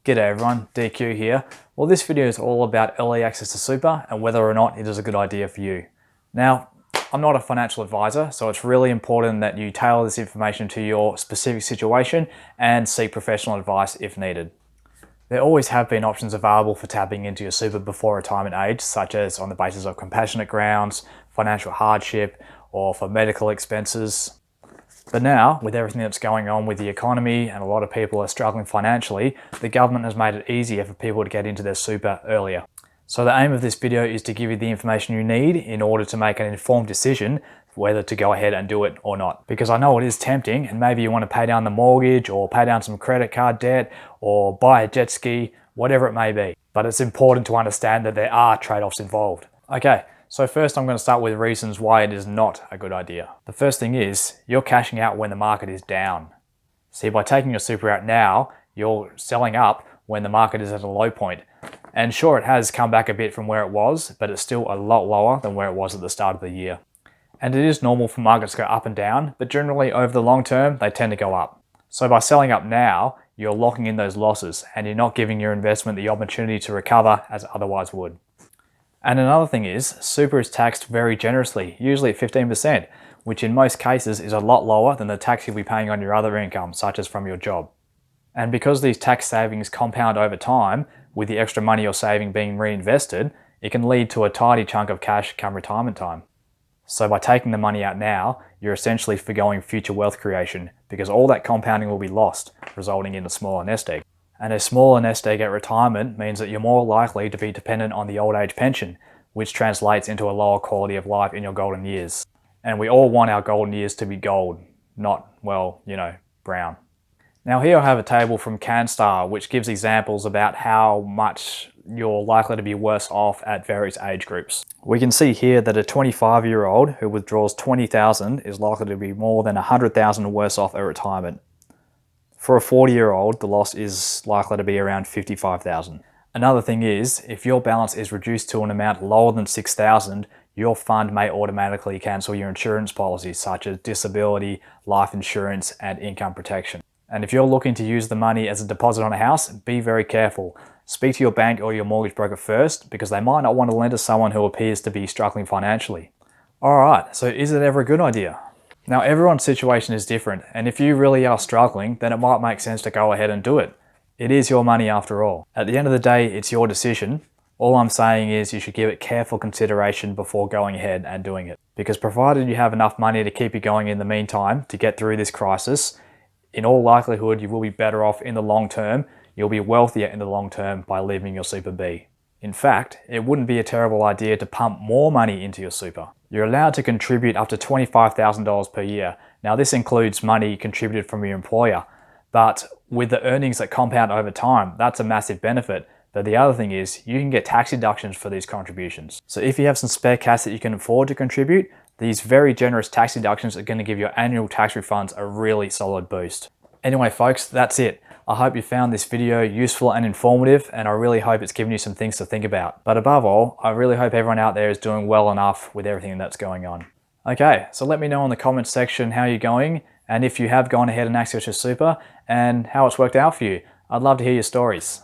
G'day everyone, DQ here. Well, this video is all about early access to super and whether or not it is a good idea for you. Now, I'm not a financial advisor, so it's really important that you tailor this information to your specific situation and seek professional advice if needed. There always have been options available for tapping into your super before retirement age, such as on the basis of compassionate grounds, financial hardship, or for medical expenses. But now, with everything that's going on with the economy and a lot of people are struggling financially, the government has made it easier for people to get into their super earlier. So the aim of this video is to give you the information you need in order to make an informed decision whether to go ahead and do it or not. Because I know it is tempting, and maybe you want to pay down the mortgage or pay down some credit card debt or buy a jet ski, whatever it may be. But it's important to understand that there are trade-offs involved. Okay. So first I'm going to start with reasons why it is not a good idea. The first thing is, you're cashing out when the market is down. See, by taking your super out now, you're selling up when the market is at a low point. And sure, it has come back a bit from where it was, but it's still a lot lower than where it was at the start of the year. And it is normal for markets to go up and down, but generally over the long term, they tend to go up. So by selling up now, you're locking in those losses and you're not giving your investment the opportunity to recover as it otherwise would. And another thing is, super is taxed very generously, usually at 15%, which in most cases is a lot lower than the tax you'll be paying on your other income, such as from your job. And because these tax savings compound over time, with the extra money you're saving being reinvested, it can lead to a tidy chunk of cash come retirement time. So by taking the money out now, you're essentially forgoing future wealth creation, because all that compounding will be lost, resulting in a smaller nest egg. And a smaller nest egg at retirement means that you're more likely to be dependent on the old age pension, which translates into a lower quality of life in your golden years. And we all want our golden years to be gold, not, well, brown. Now here I have a table from CanStar, which gives examples about how much you're likely to be worse off at various age groups. We can see here that a 25-year-old who withdraws $20,000 is likely to be more than $100,000 worse off at retirement. For a 40-year-old, the loss is likely to be around $55,000. Another thing is, if your balance is reduced to an amount lower than $6,000, your fund may automatically cancel your insurance policies such as disability, life insurance, and income protection. And if you're looking to use the money as a deposit on a house, be very careful. Speak to your bank or your mortgage broker first, because they might not want to lend to someone who appears to be struggling financially. Alright, so is it ever a good idea? Now everyone's situation is different, and if you really are struggling, then it might make sense to go ahead and do it. It is your money after all. At the end of the day, it's your decision. All I'm saying is you should give it careful consideration before going ahead and doing it. Because provided you have enough money to keep you going in the meantime to get through this crisis, in all likelihood you will be better off in the long term. You'll be wealthier in the long term by leaving your super be. In fact, it wouldn't be a terrible idea to pump more money into your super. You're allowed to contribute up to $25,000 per year. Now this includes money contributed from your employer, but with the earnings that compound over time, that's a massive benefit. But the other thing is, you can get tax deductions for these contributions. So if you have some spare cash that you can afford to contribute, these very generous tax deductions are going to give your annual tax refunds a really solid boost. Anyway folks, that's it. I hope you found this video useful and informative, and I really hope it's given you some things to think about. But above all, I really hope everyone out there is doing well enough with everything that's going on. Okay, so let me know in the comments section how you're going, and if you have gone ahead and accessed your super, and how it's worked out for you. I'd love to hear your stories.